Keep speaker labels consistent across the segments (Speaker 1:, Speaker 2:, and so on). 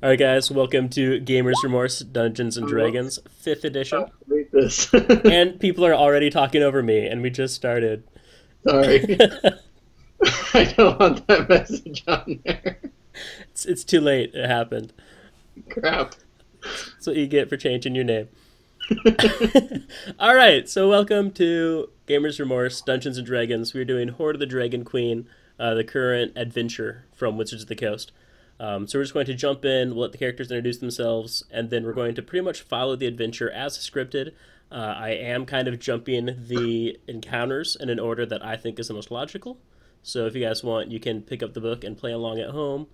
Speaker 1: Alright guys, welcome to Gamers Remorse Dungeons and Dragons 5th edition.
Speaker 2: Read this.
Speaker 1: And people are already talking over me, and we just started.
Speaker 2: Sorry. I don't want that message on there.
Speaker 1: It's too late, it happened.
Speaker 2: Crap.
Speaker 1: That's what you get for changing your name. Alright, so welcome to Gamers Remorse Dungeons and Dragons. We're doing Hoard of the Dragon Queen, the current adventure from Wizards of the Coast. So we're just going to jump in, we'll let the characters introduce themselves, and then we're going to pretty much follow the adventure as scripted. I am kind of jumping the encounters in an order that I think is the most logical. So if you guys want, you can pick up the book and play along at home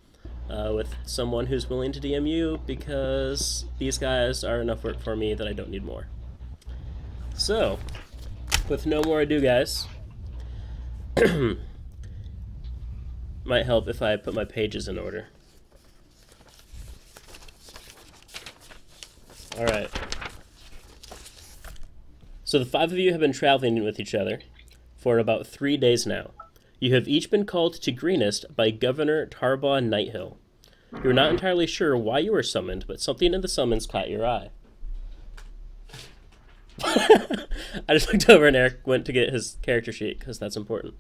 Speaker 1: with someone who's willing to DM you, because these guys are enough work for me that I don't need more. So, with no more ado, guys, might help if I put my pages in order. Alright. So the 5 of you have been traveling with each other for about 3 days now. You have each been called to Greenest by Governor Tarbaugh Nighthill. You're not entirely sure why you were summoned, but something in the summons caught your eye. I just looked over and Eric went to get his character sheet, because that's important.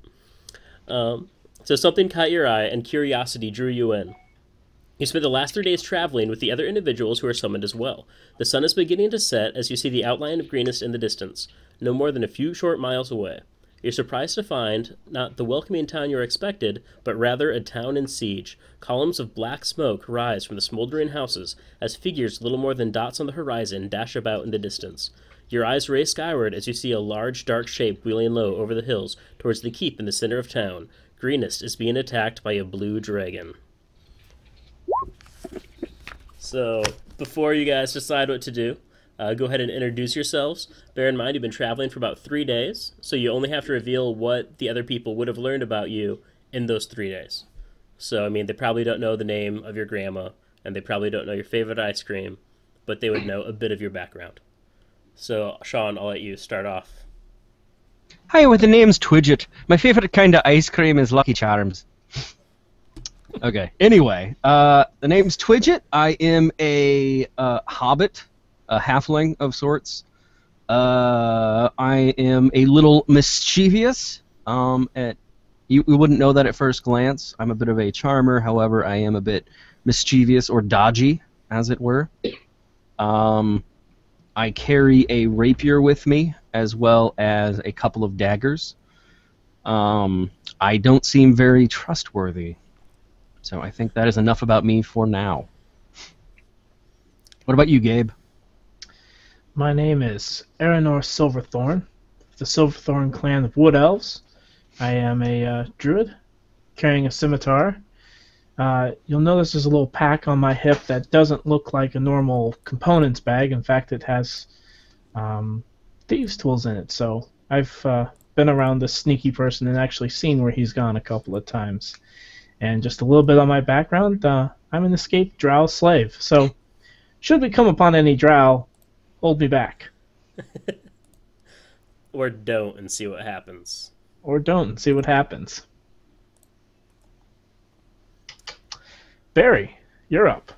Speaker 1: So something caught your eye, and curiosity drew you in. You spent the last 3 days traveling with the other individuals who are summoned as well. The sun is beginning to set as you see the outline of Greenest in the distance, no more than a few short miles away. You're surprised to find not the welcoming town you expected, but rather a town in siege. Columns of black smoke rise from the smoldering houses as figures little more than dots on the horizon dash about in the distance. Your eyes race skyward as you see a large, dark shape wheeling low over the hills towards the keep in the center of town. Greenest is being attacked by a blue dragon. So, before you guys decide what to do, go ahead and introduce yourselves. Bear in mind, you've been traveling for about 3 days, so you only have to reveal what the other people would have learned about you in those 3 days. So, I mean, they probably don't know the name of your grandma, and they probably don't know your favorite ice cream, but they would know a bit of your background. So, Sean, I'll let you start off.
Speaker 3: Hi, the name's Twidget. My favorite kind of ice cream is Lucky Charms. Okay, anyway, the name's Twidget. I am a hobbit, a halfling of sorts. I am a little mischievous. You wouldn't know that at first glance. I'm a bit of a charmer, however, I am a bit mischievous or dodgy, as it were. I carry a rapier with me, as well as a couple of daggers. I don't seem very trustworthy. So I think that is enough about me for now. What about you, Gabe?
Speaker 4: My name is Aranor Silverthorn, of the Silverthorn clan of Wood Elves. I am a druid, carrying a scimitar. You'll notice there's a little pack on my hip that doesn't look like a normal components bag. In fact, it has thieves' tools in it. So I've been around this sneaky person and actually seen where he's gone a couple of times. And just a little bit on my background, I'm an escaped drow slave. So, should we come upon any drow, hold me back.
Speaker 1: Or don't and see what happens.
Speaker 4: Or don't and see what happens. Barry, you're up.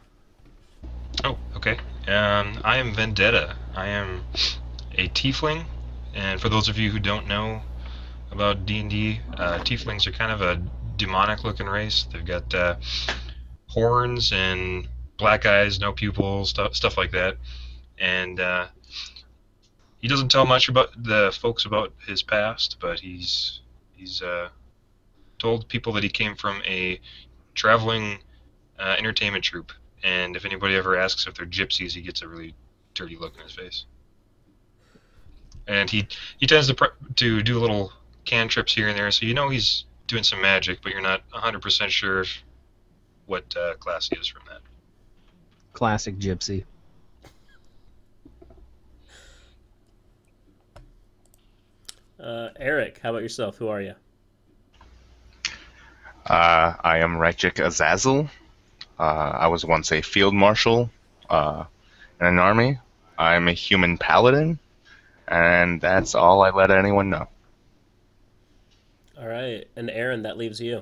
Speaker 5: Oh, okay. I am Vendetta. I am a tiefling, and for those of you who don't know about D&D, tieflings are kind of a demonic-looking race. They've got horns and black eyes, no pupils, stuff like that. And he doesn't tell much about the folks about his past, but he's told people that he came from a traveling entertainment troupe. And if anybody ever asks if they're gypsies, he gets a really dirty look in his face. And he tends to do little cantrips here and there, so you know he's doing some magic, but you're not 100% sure what class he is from that.
Speaker 3: Classic gypsy.
Speaker 1: Eric, how about yourself? Who are you?
Speaker 6: I am Rajik Azazel. I was once a field marshal in an army. I'm a human paladin, and that's all I let anyone know.
Speaker 1: All right, and Aaron, that leaves you.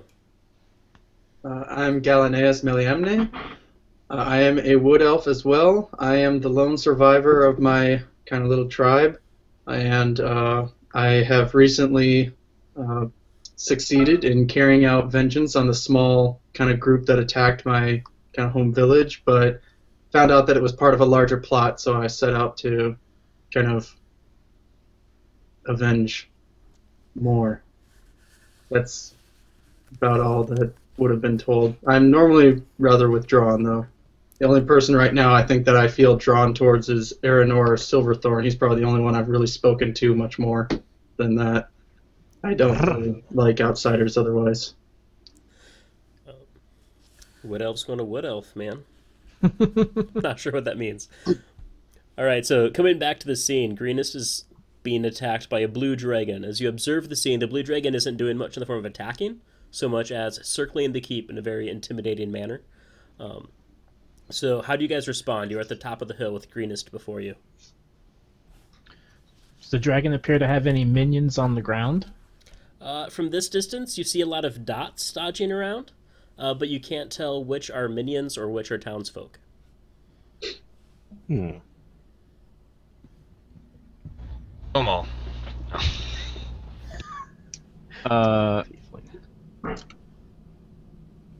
Speaker 2: I'm Galaneus Miliamne. I am a wood elf as well. I am the lone survivor of my kind of little tribe, and I have recently succeeded in carrying out vengeance on the small kind of group that attacked my kind of home village, but found out that it was part of a larger plot, so I set out to kind of avenge more. That's about all that would have been told. I'm normally rather withdrawn, though. The only person right now I think that I feel drawn towards is Aranor Silverthorn. He's probably the only one I've really spoken to much more than that. I don't really like outsiders otherwise.
Speaker 1: Wood elf's going to wood elf, man. Not sure what that means. All right, so coming back to the scene, Greenest is being attacked by a blue dragon. As you observe the scene, the blue dragon isn't doing much in the form of attacking, so much as circling the keep in a very intimidating manner. So how do you guys respond? You're at the top of the hill with Greenest before you.
Speaker 4: Does the dragon appear to have any minions on the ground?
Speaker 1: From this distance, you see a lot of dots dodging around, but you can't tell which are minions or which are townsfolk.
Speaker 3: Hmm.
Speaker 5: Kill 'em all.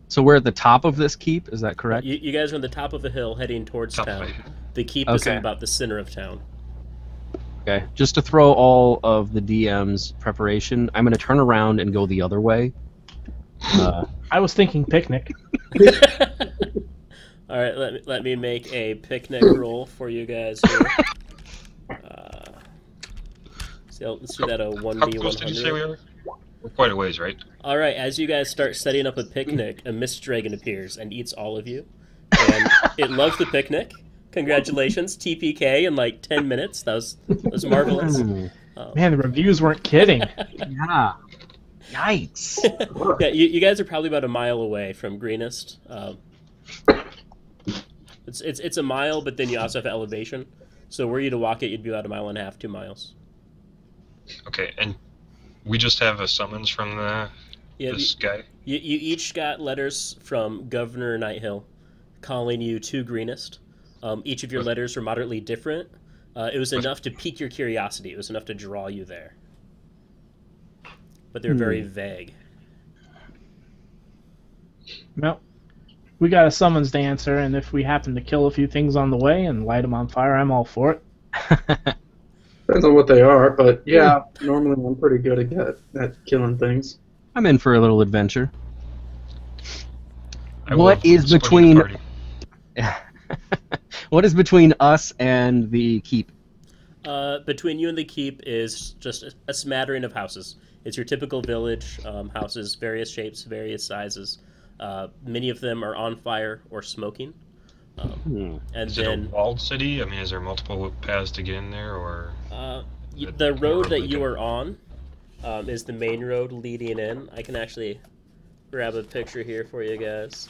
Speaker 3: So we're at the top of this keep, is that correct?
Speaker 1: You guys are on the top of a hill heading towards
Speaker 5: Top
Speaker 1: town.
Speaker 5: way.
Speaker 1: The keep is in
Speaker 3: Okay.
Speaker 1: about the center of town.
Speaker 3: Okay. Just to throw all of the DM's preparation, I'm going to turn around and go the other way.
Speaker 4: I was thinking picnic.
Speaker 1: All right, let me make a picnic roll for you guys here. So let's do that a
Speaker 5: How
Speaker 1: 1v100.
Speaker 5: close did you say we are? We're quite a ways, right?
Speaker 1: All right, as you guys start setting up a picnic, a mist dragon appears and eats all of you. And it loves the picnic. Congratulations, TPK in like 10 minutes. That was marvelous.
Speaker 4: Man, the reviews weren't kidding.
Speaker 3: Yeah. Yikes.
Speaker 1: Yeah, you guys are probably about a mile away from Greenest. It's a mile, but then you also have elevation. So were you to walk it, you'd be about a mile and a half, 2 miles.
Speaker 5: Okay, and we just have a summons from
Speaker 1: Yeah,
Speaker 5: this guy?
Speaker 1: You each got letters from Governor Nighthill calling you to Greenest. Each of your letters were moderately different. It was enough to pique your curiosity. It was enough to draw you there. But they were very vague.
Speaker 4: Well, we got a summons to answer, and if we happen to kill a few things on the way and light them on fire, I'm all for it.
Speaker 2: Depends on what they are, but yeah, normally I'm pretty good at killing things.
Speaker 3: I'm in for a little adventure.
Speaker 5: I
Speaker 3: What
Speaker 5: love
Speaker 3: is
Speaker 5: splitting the
Speaker 3: between-
Speaker 5: party.
Speaker 3: What is between us and the keep?
Speaker 1: Between you and the keep is just a smattering of houses. It's your typical village houses, various shapes, various sizes. Many of them are on fire or smoking. And
Speaker 5: Is it a
Speaker 1: then
Speaker 5: walled city? I mean, is there multiple paths to get in there, or...
Speaker 1: the road that you are on is the main road leading in. I can actually grab a picture here for you guys.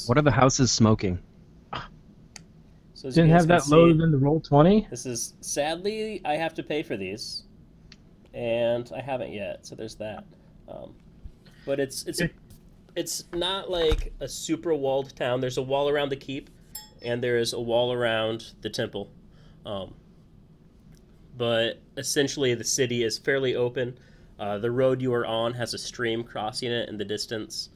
Speaker 3: What are the houses smoking?
Speaker 1: So as you
Speaker 4: Didn't
Speaker 1: guys
Speaker 4: have
Speaker 1: can
Speaker 4: that
Speaker 1: see,
Speaker 4: loaded in the roll 20.
Speaker 1: This is sadly I have to pay for these, and I haven't yet. So there's that. But it's not like a super walled town. There's a wall around the keep, and there is a wall around the temple. But essentially, the city is fairly open. The road you are on has a stream crossing it in the distance.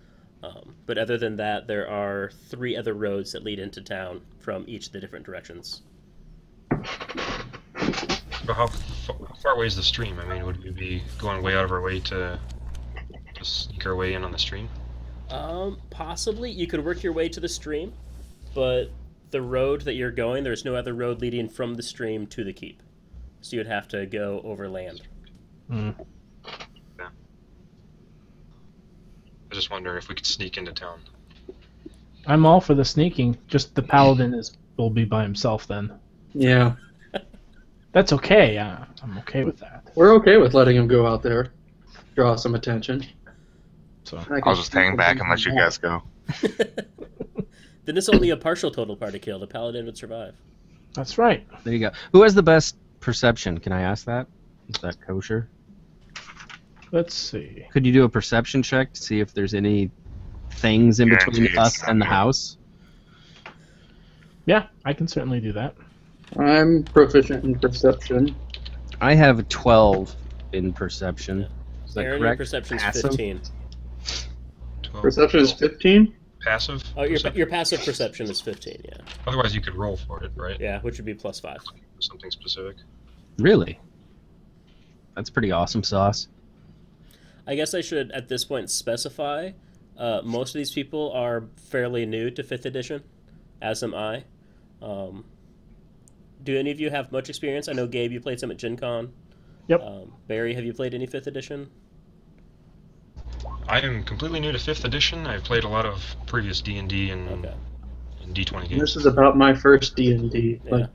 Speaker 1: But other than that, there are 3 other roads that lead into town from each of the different directions.
Speaker 5: But how far away is the stream? I mean, would we be going way out of our way to sneak our way in on the stream?
Speaker 1: Possibly. You could work your way to the stream, but the road that you're going, there's no other road leading from the stream to the keep. So you'd have to go over land.
Speaker 5: I just wonder if we could sneak into town.
Speaker 4: I'm all for the sneaking. Just the paladin will be by himself then.
Speaker 2: Yeah,
Speaker 4: That's okay. I'm okay with that.
Speaker 2: we're okay with letting him go out there, draw some attention.
Speaker 4: So
Speaker 6: I'll just hang back and let you guys go.
Speaker 1: Then it's only a partial total party kill. The paladin would survive.
Speaker 4: that's right.
Speaker 3: There you go. Who has the best perception? Can I ask that? Is that kosher?
Speaker 4: Let's see.
Speaker 3: Could you do a perception check to see if there's any things in between
Speaker 6: Guarantee
Speaker 3: us
Speaker 6: it's
Speaker 3: and the
Speaker 6: not
Speaker 3: house?
Speaker 4: Yeah, I can certainly do that.
Speaker 2: I'm proficient in perception.
Speaker 3: I have 12 in perception.
Speaker 1: Yeah.
Speaker 3: Is that
Speaker 1: Aaron, your
Speaker 3: correct?
Speaker 1: perception's
Speaker 3: Passive?
Speaker 1: 15.
Speaker 5: 12.
Speaker 2: Perception is 15?
Speaker 5: Passive?
Speaker 1: Oh, your
Speaker 5: perception?
Speaker 1: passive perception is 15, yeah.
Speaker 5: Otherwise, you could roll for it, right?
Speaker 1: Yeah, which would be +5.
Speaker 5: Something specific.
Speaker 3: Really? That's pretty awesome sauce.
Speaker 1: I guess I should, at this point, specify most of these people are fairly new to 5th edition, as am I. Do any of you have much experience? I know, Gabe, you played some at Gen Con.
Speaker 4: Yep.
Speaker 1: Barry, have you played any 5th edition?
Speaker 5: I am completely new to 5th edition. I've played a lot of previous D&D and,
Speaker 1: Okay.
Speaker 5: and D20
Speaker 2: This
Speaker 5: games.
Speaker 2: is about my first D&D.
Speaker 1: Yeah.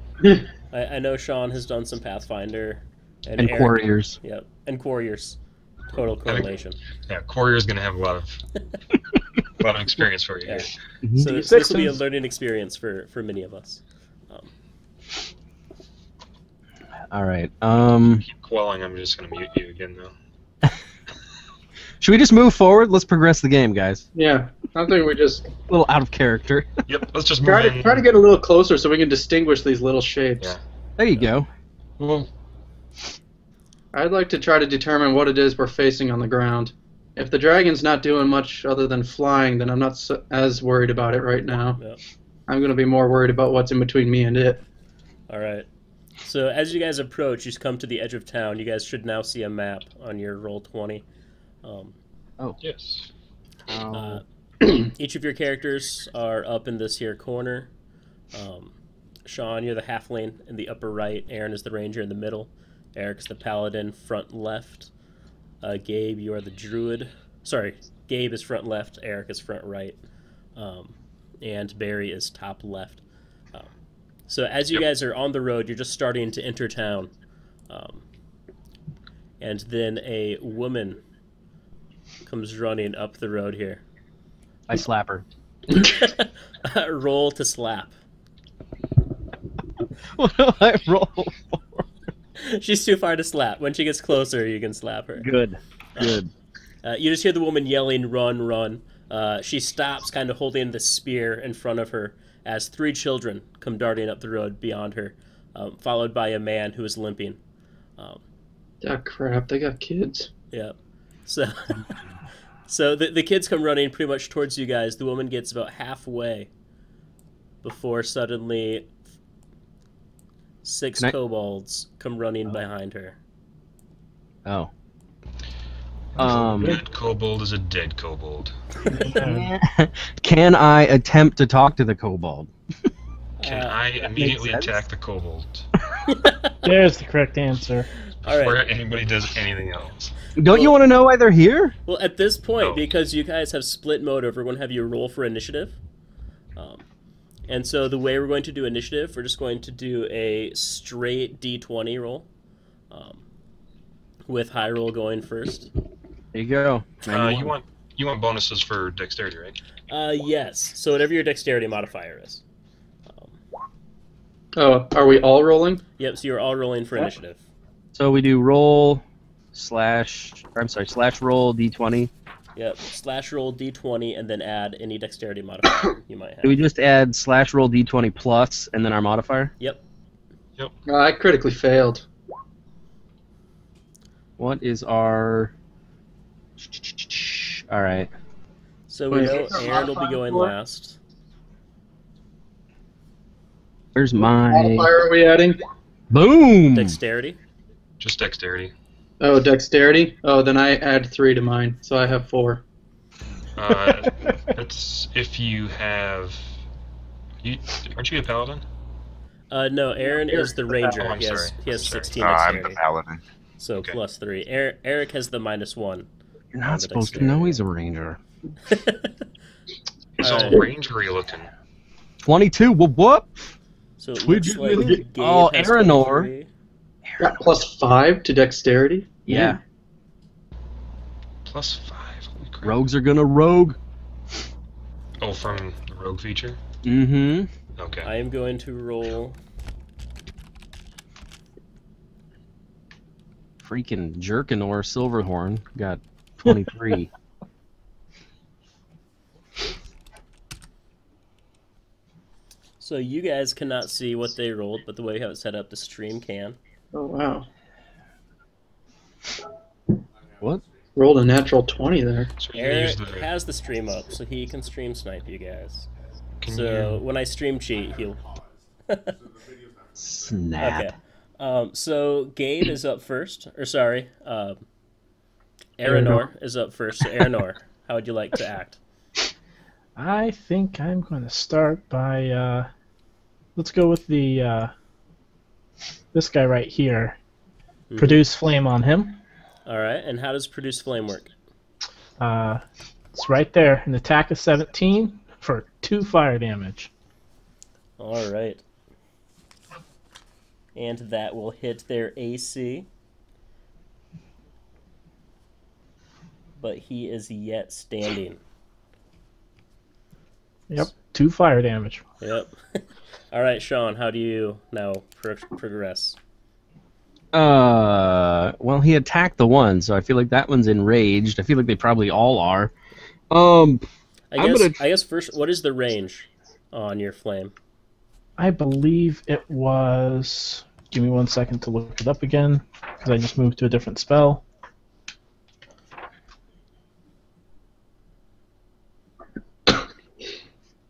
Speaker 2: Like,
Speaker 1: I know Sean has done some Pathfinder.
Speaker 3: And
Speaker 1: Eric-
Speaker 3: Quarriers.
Speaker 1: Yep, and Quarriers. Total correlation.
Speaker 5: Yeah, Courier's going to have a lot of experience for you
Speaker 1: Yeah.
Speaker 5: here.
Speaker 3: Mhm.
Speaker 1: So this will be a
Speaker 4: D6s.
Speaker 1: learning experience for many of us.
Speaker 3: All right.
Speaker 5: Keep quelling, I'm just going to mute you again, though.
Speaker 3: Should we just move forward? Let's progress the game, guys.
Speaker 2: yeah, I think we just
Speaker 3: A little out of character.
Speaker 5: Yep, let's just move
Speaker 2: try
Speaker 5: in.
Speaker 2: to get a little closer so we can distinguish these little shapes.
Speaker 5: Yeah.
Speaker 3: There you go.
Speaker 5: Well,
Speaker 2: I'd like to try to determine what it is we're facing on the ground. If the dragon's not doing much other than flying, then I'm not as worried about it right now.
Speaker 1: Yep.
Speaker 2: I'm going to be more worried about what's in between me and it.
Speaker 1: All right. So as you guys approach, you come to the edge of town. You guys should now see a map on your roll 20.
Speaker 5: yes.
Speaker 1: Each of your characters are up in this here corner. Sean, you're the halfling in the upper right. Aaron is the ranger in the middle. Eric's the paladin front left. Gabe, you are the druid. Sorry, Gabe is front left. Eric is front right. And Barry is top left. So as you guys are on the road, you're just starting to enter town. And then a woman comes running up the road here.
Speaker 3: I slap her.
Speaker 1: Roll to slap.
Speaker 3: What do I roll for?
Speaker 1: She's too far to slap. When she gets closer, you can slap her.
Speaker 3: Good. Good.
Speaker 1: You just hear the woman yelling, "Run, run." She stops, kind of holding the spear in front of her, as 3 children come darting up the road beyond her, followed by a man who is limping.
Speaker 2: Ah, crap, they got kids.
Speaker 1: Yeah. So, so the kids come running pretty much towards you guys. The woman gets about halfway before suddenly 6 kobolds come running behind her.
Speaker 3: Oh.
Speaker 5: Dead kobold is a dead kobold.
Speaker 3: Can I attempt to talk to the kobold?
Speaker 5: Can I immediately
Speaker 3: sense.
Speaker 5: attack the kobold
Speaker 4: There's the correct answer.
Speaker 1: All
Speaker 5: before
Speaker 1: right.
Speaker 5: anybody does anything else?
Speaker 3: Don't you want to know why they're here?
Speaker 1: Well, at this point,
Speaker 5: No.
Speaker 1: because you guys have split motive, we're going to have you roll for initiative. And so the way we're going to do initiative, we're just going to do a straight D20 roll, with high roll going first.
Speaker 3: There you go.
Speaker 5: You want bonuses for dexterity, right?
Speaker 1: Yes. So whatever your dexterity modifier is.
Speaker 2: Oh, are we all rolling?
Speaker 1: Yep. So you're all rolling for initiative.
Speaker 3: So we do roll slash roll d20.
Speaker 1: Yep. Slash roll D20 and then add any dexterity modifier you might
Speaker 3: Do we
Speaker 1: have.
Speaker 3: just add slash roll d20 plus and then our modifier?
Speaker 1: Yep.
Speaker 2: I critically failed.
Speaker 3: What is our... All right.
Speaker 1: So we
Speaker 2: Wait,
Speaker 1: know
Speaker 2: is there a
Speaker 1: Aaron will be
Speaker 2: modifier
Speaker 1: going
Speaker 2: for it?
Speaker 1: last.
Speaker 3: Where's my...
Speaker 2: Modifier are we adding?
Speaker 3: Boom!
Speaker 1: Dexterity.
Speaker 5: Just dexterity.
Speaker 2: Oh, dexterity? Oh, then I add 3 to mine, so I have 4.
Speaker 5: That's if you have. Aren't you a paladin?
Speaker 1: No, Aaron is the ranger.
Speaker 5: Oh, I'm
Speaker 1: he has
Speaker 5: sorry.
Speaker 1: he has
Speaker 5: I'm sorry.
Speaker 1: 16
Speaker 6: I'm
Speaker 1: dexterity.
Speaker 6: the paladin.
Speaker 1: So
Speaker 5: Okay.
Speaker 1: +3. Eric has the -1.
Speaker 3: You're
Speaker 1: on
Speaker 3: not
Speaker 1: the
Speaker 3: supposed to
Speaker 1: dexterity.
Speaker 3: know he's a ranger.
Speaker 5: He's all
Speaker 1: Alright.
Speaker 5: rangery looking.
Speaker 3: 22, whoop whoop!
Speaker 1: So it
Speaker 3: Twitch
Speaker 1: looks
Speaker 3: it,
Speaker 1: like
Speaker 3: really?
Speaker 1: Gabe
Speaker 3: Oh,
Speaker 1: has
Speaker 3: Aranor.
Speaker 1: 23.
Speaker 2: Got +5 to dexterity?
Speaker 3: Yeah.
Speaker 5: +5. Holy crap.
Speaker 3: Rogues are gonna rogue.
Speaker 5: Oh, from the rogue feature?
Speaker 3: Mm-hmm.
Speaker 5: Okay.
Speaker 1: I am going to roll.
Speaker 3: Freaking Jerkinor Silverhorn got 23.
Speaker 1: So you guys cannot see what they rolled, but the way you have it set up, the stream can.
Speaker 2: Oh, wow.
Speaker 3: What?
Speaker 2: Rolled a natural 20 there.
Speaker 5: So you can use
Speaker 1: Eric
Speaker 5: the.
Speaker 1: has the stream up, so he can stream snipe you guys.
Speaker 5: Can
Speaker 1: So
Speaker 5: you?
Speaker 1: when I stream cheat, he'll...
Speaker 3: Snap.
Speaker 1: Okay. So Gabe is up first. Or sorry, Aranor is up first. So Aranor, how would you like to act?
Speaker 4: I think I'm going to start by, let's go with the, this guy right here.
Speaker 1: Mhm.
Speaker 4: Produce flame on him.
Speaker 1: All right, and how does produce flame work?
Speaker 4: It's right there. An attack of 17 for 2 fire damage.
Speaker 1: All right. And that will hit their AC. But he is yet standing.
Speaker 4: Yep, 2 fire damage.
Speaker 1: Yep. All right, Sean, how do you now progress?
Speaker 3: Well, he attacked the one, so I feel like that one's enraged. I feel like they probably all are. I
Speaker 1: guess first, what is the range on your flame?
Speaker 4: I believe it was... Give me 1 second to look it up again, because I just moved to a different spell.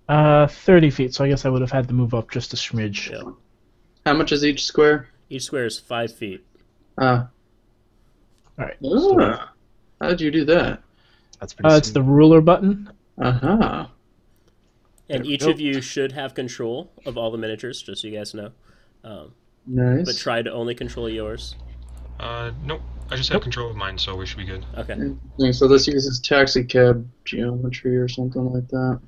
Speaker 4: Uh, 30 feet, so I guess I would have had to move up just a smidge.
Speaker 1: Yeah.
Speaker 2: How much is each square?
Speaker 1: Each square is 5 feet.
Speaker 2: Ah.
Speaker 4: Alright.
Speaker 2: Ah. How'd you do that?
Speaker 3: That's pretty
Speaker 4: It's the ruler button.
Speaker 2: Uh-huh.
Speaker 1: And
Speaker 4: There we
Speaker 1: each
Speaker 4: go.
Speaker 1: of you should have control of all the miniatures, just so you guys know.
Speaker 2: Nice.
Speaker 1: But try to only control yours.
Speaker 5: Nope. I just have control of mine, so we should be good.
Speaker 1: Okay.
Speaker 2: Yeah, so this uses taxi cab geometry or something like that.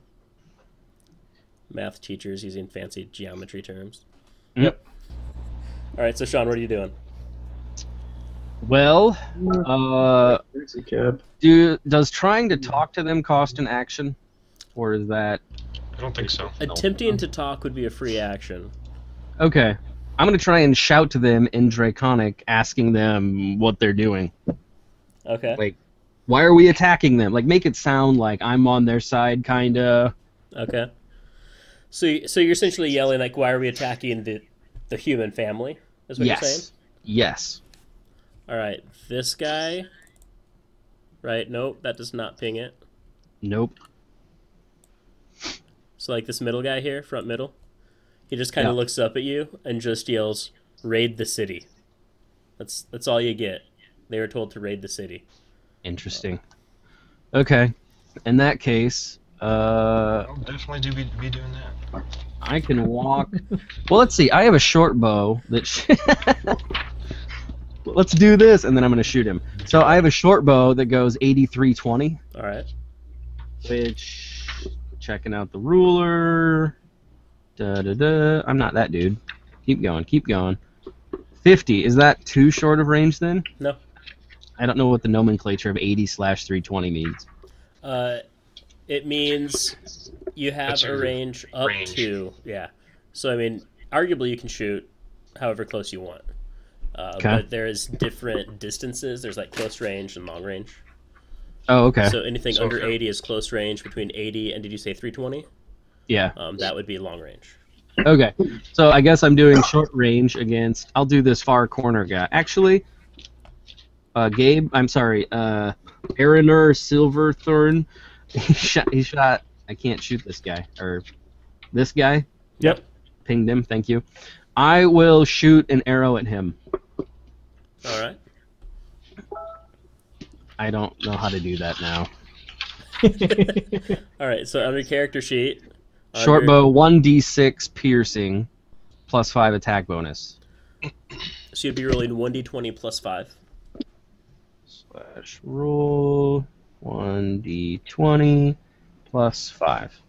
Speaker 1: Math teachers using fancy geometry terms.
Speaker 3: Yep.
Speaker 1: All right, so Sean, what are you doing?
Speaker 3: Well,
Speaker 2: Taxi cab.
Speaker 3: does trying to talk to them cost an action? Or is that...
Speaker 5: I don't think so.
Speaker 1: Attempting to talk would be a free action.
Speaker 3: Okay. I'm going to try and shout to them in Draconic, asking them what they're doing.
Speaker 1: Okay.
Speaker 3: Like, why are we attacking them? Like, make it sound like I'm on their side, kinda.
Speaker 1: Okay. So you're essentially yelling, like, why are we attacking the human family? Is what you're saying?
Speaker 3: Yes.
Speaker 1: All right. This guy... Right, nope, that does not ping it.
Speaker 3: Nope.
Speaker 1: So, like, this middle guy here, front middle, he just kind of
Speaker 3: Yeah.
Speaker 1: looks up at you and just yells, raid the city. That's all you get. They were told to raid the city.
Speaker 3: Interesting. Okay. In that case,
Speaker 5: I'll definitely be doing that.
Speaker 3: I can walk... Well, let's see. I have a short bow that... Let's do this, and then I'm going to shoot him. So I have a short bow that goes 83-20,
Speaker 1: All right.
Speaker 3: which... Checking out the ruler... Da-da-da. I'm not that dude. Keep going, keep going. 50. Is that too short of range, then?
Speaker 1: No.
Speaker 3: I don't know what the nomenclature of 80/320 means.
Speaker 1: It means you have
Speaker 5: That's
Speaker 1: a
Speaker 5: your
Speaker 1: range up
Speaker 5: range.
Speaker 1: to... Yeah. So, I mean, arguably you can shoot however close you want.
Speaker 3: Okay.
Speaker 1: But there is different distances. There's, like, close range and long range.
Speaker 3: Oh, okay.
Speaker 1: So anything
Speaker 5: So
Speaker 1: under
Speaker 5: if it-
Speaker 1: 80 is close range. Between 80 and, did you say 320?
Speaker 3: Yeah.
Speaker 1: That would be long range.
Speaker 3: Okay. So I guess I'm doing short range against... I'll do this far corner guy. Actually, Gabe... I'm sorry. Aranor Silverthorn. He shot... I can't shoot this guy. Or this guy.
Speaker 4: Yep.
Speaker 3: Pinged him. Thank you. I will shoot an arrow at him.
Speaker 1: All right.
Speaker 3: I don't know how to do that now.
Speaker 1: All right. So under character sheet,
Speaker 3: Short
Speaker 1: under-
Speaker 3: bow, 1d6 piercing, plus 5 attack bonus.
Speaker 1: So you'd be rolling 1d20 plus 5.
Speaker 3: Slash roll 1d20 plus 5.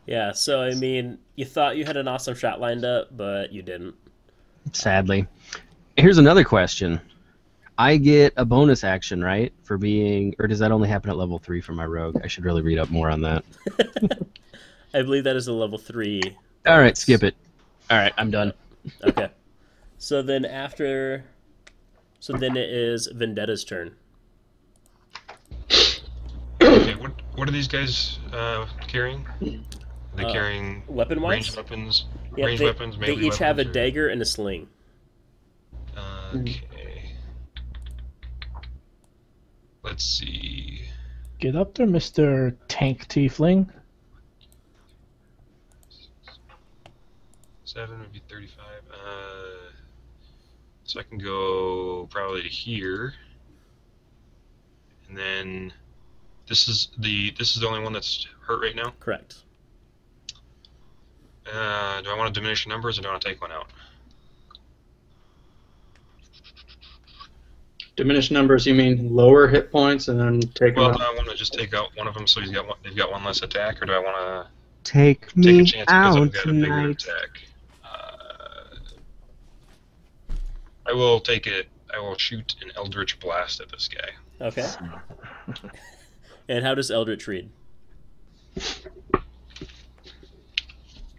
Speaker 1: Yeah. So I mean, you thought you had an awesome shot lined up, but you didn't.
Speaker 3: Sadly. Here's another question. I get a bonus action, right, for being... Or does that only happen at level 3 for my rogue? I should really read up more on that.
Speaker 1: I believe that is a level 3.
Speaker 3: All right, skip it. All right, I'm done.
Speaker 1: Okay. So then after... So then it is Vendetta's turn.
Speaker 5: Okay, What are these guys carrying? Are they carrying
Speaker 1: weapon-wise?
Speaker 5: ranged weapons?
Speaker 1: Yeah,
Speaker 5: Ranged weapons,
Speaker 1: they
Speaker 5: melee
Speaker 1: each have a
Speaker 5: weapons, or-
Speaker 1: dagger and a sling.
Speaker 5: Okay. Let's see.
Speaker 4: Get up there, Mr. Tank Tiefling.
Speaker 5: 7 would be 35. So I can go probably to here, and then this is the only one that's hurt right now.
Speaker 1: Correct.
Speaker 5: Do I want to diminish numbers, or do I want to take one out?
Speaker 2: Diminish numbers, you mean lower hit points and then take
Speaker 5: Well,
Speaker 2: them
Speaker 5: do
Speaker 2: out?
Speaker 5: I want to just take out one of them so they've got one less attack, or do I want to
Speaker 3: Take
Speaker 5: take a
Speaker 3: me
Speaker 5: chance because
Speaker 3: out
Speaker 5: I've got a bigger
Speaker 3: tonight.
Speaker 5: attack? I will take it. I will shoot an Eldritch Blast at this guy.
Speaker 1: Okay. And how does Eldritch read?
Speaker 5: I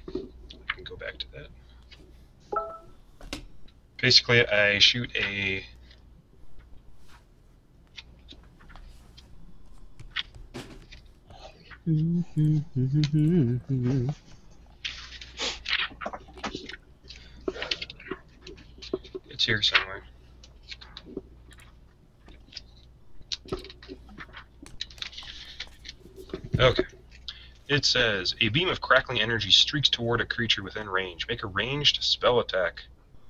Speaker 5: can go back to that. Basically, I shoot a... It's here somewhere. Okay. It says, a beam of crackling energy streaks toward a creature within range. Make a ranged spell attack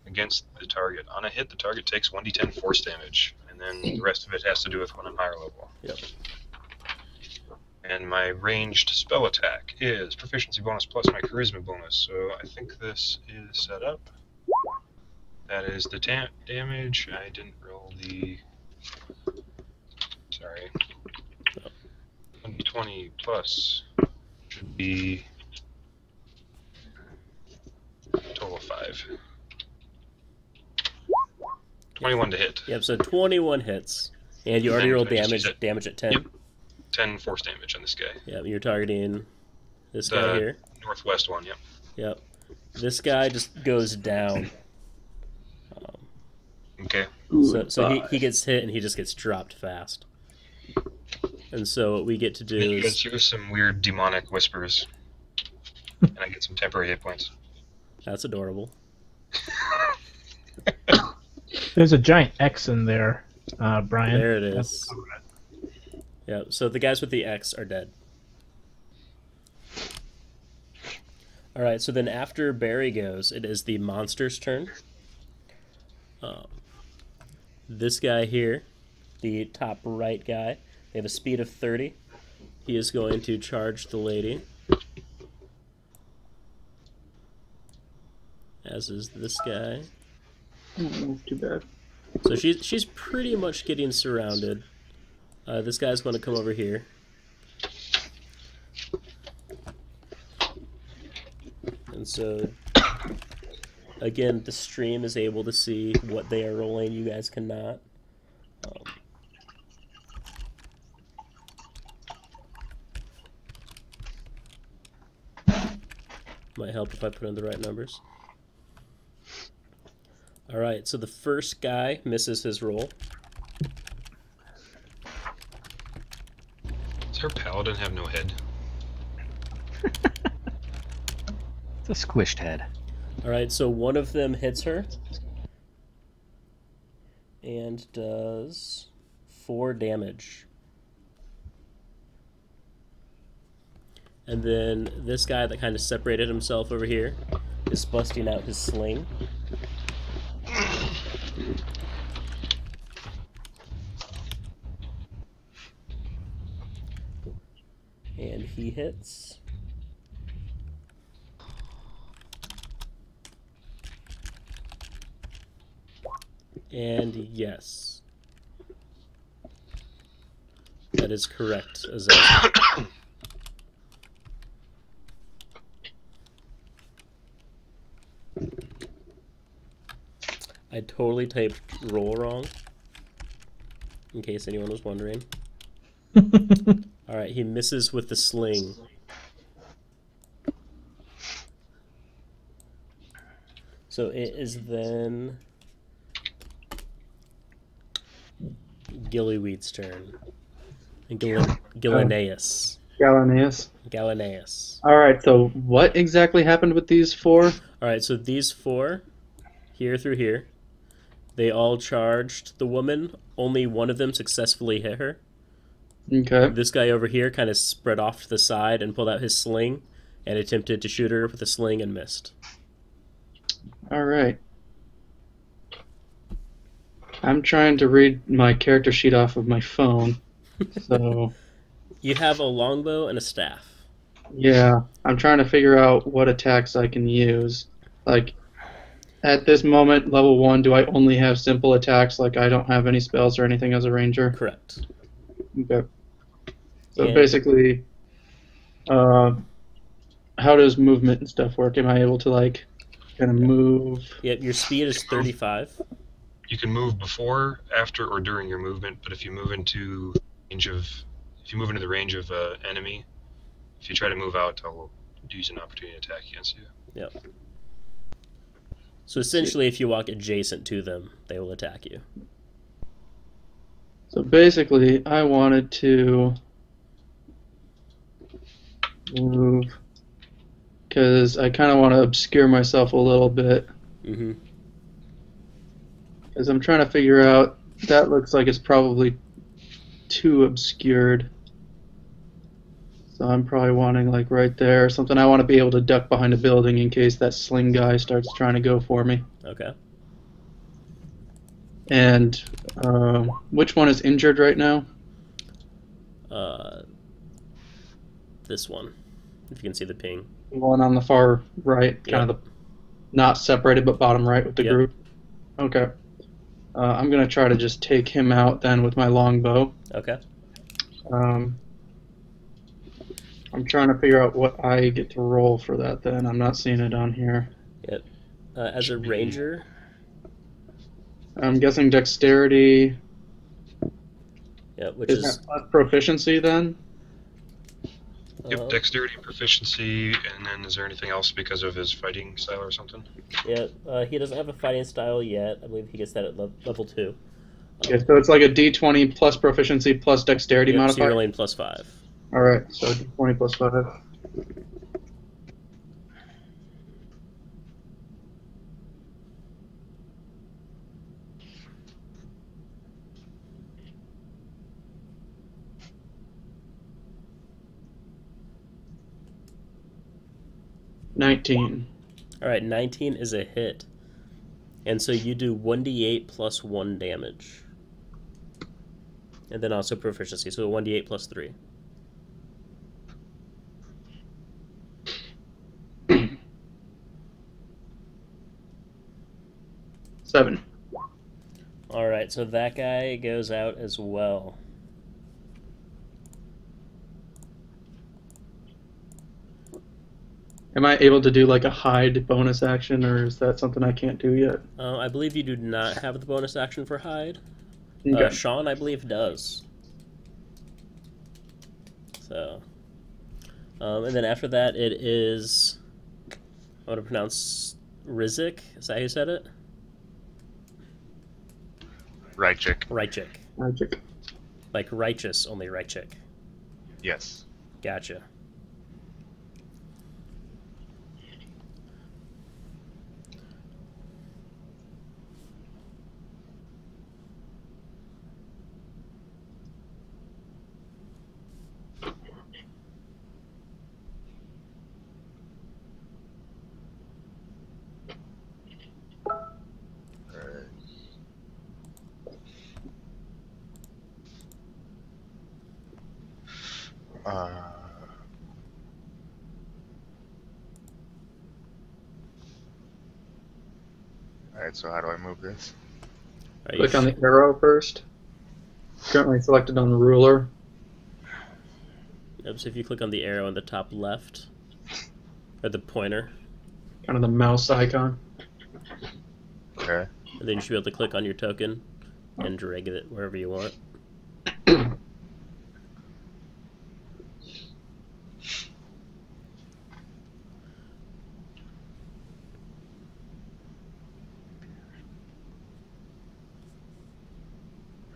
Speaker 5: against the target. On a hit, the target takes 1d10 force damage, and then the rest of it has to do with one on higher level.
Speaker 1: Yep.
Speaker 5: And my ranged spell attack is proficiency bonus plus my charisma bonus. So I think this is set up. That is the damage. I didn't roll the... Sorry. 1d20 plus should be a total of 5. 21 to hit.
Speaker 1: Yep, so 21 hits. And you already
Speaker 5: And
Speaker 1: rolled
Speaker 5: I just use it.
Speaker 1: damage at 10.
Speaker 5: Yep. 10 force damage on this guy.
Speaker 1: Yep, you're targeting this
Speaker 5: The
Speaker 1: guy here.
Speaker 5: northwest one, yep.
Speaker 1: Yep. This guy just goes down.
Speaker 5: Okay.
Speaker 1: So he gets hit and he just gets dropped fast. And so what we get to do
Speaker 5: You
Speaker 1: is...
Speaker 5: guys hear some weird demonic whispers. And I get some temporary hit points.
Speaker 1: That's adorable.
Speaker 4: There's a giant X in there, Brian.
Speaker 1: There it is. Yep, so the guys with the X are dead. Alright, so then after Barry goes, it is the monster's turn. This guy here, the top right guy, they have a speed of 30. He is going to charge the lady. As is this guy.
Speaker 2: Too bad.
Speaker 1: So she's pretty much getting surrounded. This guy's going to come over here. And so, again, the stream is able to see what they are rolling. You guys cannot. Might help if I put in the right numbers. Alright, so the first guy misses his roll.
Speaker 5: Does her paladin have no head?
Speaker 3: It's a squished head.
Speaker 1: Alright, so one of them hits her. And does 4 damage. And then this guy that kind of separated himself over here is busting out his sling. And he hits. And yes. That is correct, Azazel. I totally typed roll wrong, in case anyone was wondering. Alright, he misses with the sling. So it is then Gillyweed's turn. Galaneus.
Speaker 2: Galaneus.
Speaker 1: Galaneus.
Speaker 2: All right. So what exactly happened with these 4?
Speaker 1: All right, so these 4, here through here, they all charged the woman. Only one of them successfully hit her.
Speaker 2: Okay.
Speaker 1: This guy over here kind of spread off to the side and pulled out his sling and attempted to shoot her with a sling and missed.
Speaker 2: All right. I'm trying to read my character sheet off of my phone. So,
Speaker 1: You have a longbow and a staff.
Speaker 2: yeah, I'm trying to figure out what attacks I can use. Like, at this moment, level 1, do I only have simple attacks? Like, I don't have any spells or anything as a ranger?
Speaker 1: Correct.
Speaker 2: Okay. So
Speaker 1: And-
Speaker 2: basically, how does movement and stuff work? Am I able to, like, kind of move?
Speaker 1: Yep, your speed is 35.
Speaker 5: You can move before, after, or during your movement, but if you move into the range of enemy, if you try to move out, I'll use an opportunity attack against you.
Speaker 1: Yep. So essentially, if you walk adjacent to them, they will attack you.
Speaker 2: So basically, I wanted to move because I kind of want to obscure myself a little bit.
Speaker 1: Mm-hmm.
Speaker 2: Because I'm trying to figure out, that looks like it's probably too obscured. So I'm probably wanting like right there or something. I want to be able to duck behind a building in case that sling guy starts trying to go for me.
Speaker 1: Okay.
Speaker 2: And which one is injured right now?
Speaker 1: This one, if you can see the ping.
Speaker 2: The one on the far right,
Speaker 1: Yep.
Speaker 2: kind of the not separated but bottom right with the
Speaker 1: Yep.
Speaker 2: group. Okay. I'm going to try to just take him out then with my longbow.
Speaker 1: Okay.
Speaker 2: I'm trying to figure out what I get to roll for that then. I'm not seeing it on here.
Speaker 1: Yep. As a ranger,
Speaker 2: I'm guessing dexterity
Speaker 1: yeah, which
Speaker 2: is
Speaker 1: is
Speaker 2: that plus proficiency then?
Speaker 5: Yep, dexterity, proficiency, and then is there anything else because of his fighting style or something?
Speaker 1: yeah. He doesn't have a fighting style yet. I believe he gets that at level 2.
Speaker 2: Okay, so it's like a d20 plus proficiency plus dexterity
Speaker 1: Yep, so
Speaker 2: modifier?
Speaker 1: you're rolling +5.
Speaker 2: Alright, so d20 plus 5. $19.
Speaker 1: All right, 19 is a hit, and so you do 1d8 plus 1 damage, and then also proficiency, so 1d8 plus 3.
Speaker 2: $7.
Speaker 1: All right, so that guy goes out as well.
Speaker 2: Am I able to do like a hide bonus action, or is that something I can't do yet?
Speaker 1: I believe you do not have the bonus action for hide.
Speaker 2: Okay.
Speaker 1: Sean, I believe, does. So, and then after that, it is. I want to pronounce Rizik. Is that how you said it?
Speaker 6: Rychik.
Speaker 1: Rychik.
Speaker 2: Magic.
Speaker 1: Like righteous, only Rychik.
Speaker 6: Yes.
Speaker 1: Gotcha.
Speaker 6: Alright, so how do I move this?
Speaker 1: Are you
Speaker 2: Click on the arrow first. Currently selected on the ruler.
Speaker 1: Yep, so if you click on the arrow on the top left, or the pointer,
Speaker 2: Kind of the mouse icon.
Speaker 6: Okay.
Speaker 1: and then you should be able to click on your token and drag it wherever you want.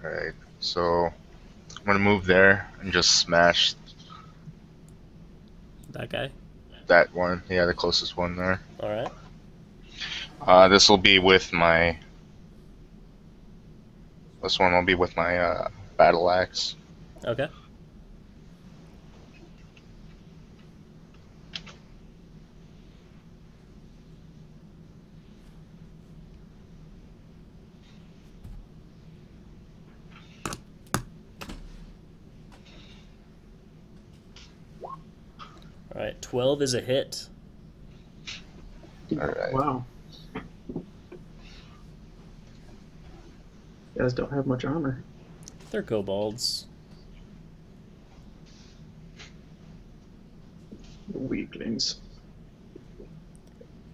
Speaker 6: Alright, so I'm gonna move there and just smash
Speaker 1: That guy.
Speaker 6: that one. Yeah, the closest one there.
Speaker 1: All right.
Speaker 6: This will be with my. This one will be with my battle axe.
Speaker 1: Okay. All right. 12 is a hit.
Speaker 6: Alright.
Speaker 2: Wow. You guys don't have much armor.
Speaker 1: They're kobolds.
Speaker 2: Weaklings.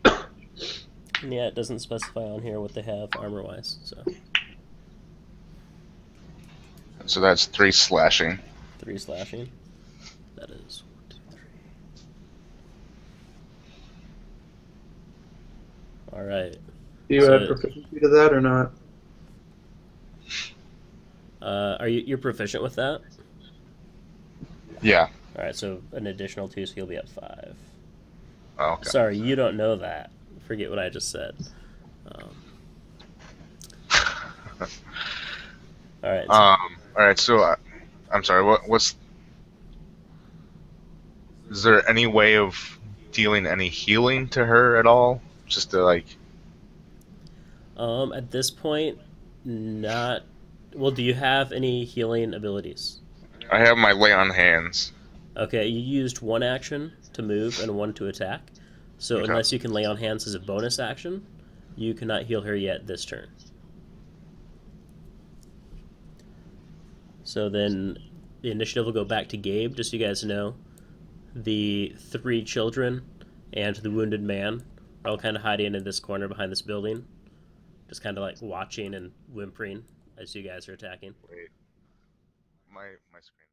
Speaker 1: And yeah, it doesn't specify on here what they have armor-wise.
Speaker 6: So that's 3 slashing.
Speaker 1: 3 slashing. That is 1, 2, 3. All right.
Speaker 2: Do you have proficiency to that or not?
Speaker 1: You're proficient with that?
Speaker 6: Yeah.
Speaker 1: All right. So an additional 2, so you'll be at 5.
Speaker 6: Oh, okay.
Speaker 1: Sorry, you don't know that. Forget what I just said. All right.
Speaker 6: All right. So, I'm sorry. What's? Is there any way of dealing any healing to her at all? Just to like.
Speaker 1: At this point, not. Well, do you have any healing abilities?
Speaker 6: I have my lay on hands.
Speaker 1: Okay, you used 1 action to move and 1 to attack. So
Speaker 6: Okay.
Speaker 1: unless you can lay on hands as a bonus action, you cannot heal her yet this turn. So then the initiative will go back to Gabe, just so you guys know. The 3 children and the wounded man are all kind of hiding in this corner behind this building. Just kind of like watching and whimpering as you guys are attacking.
Speaker 6: Wait. My screen.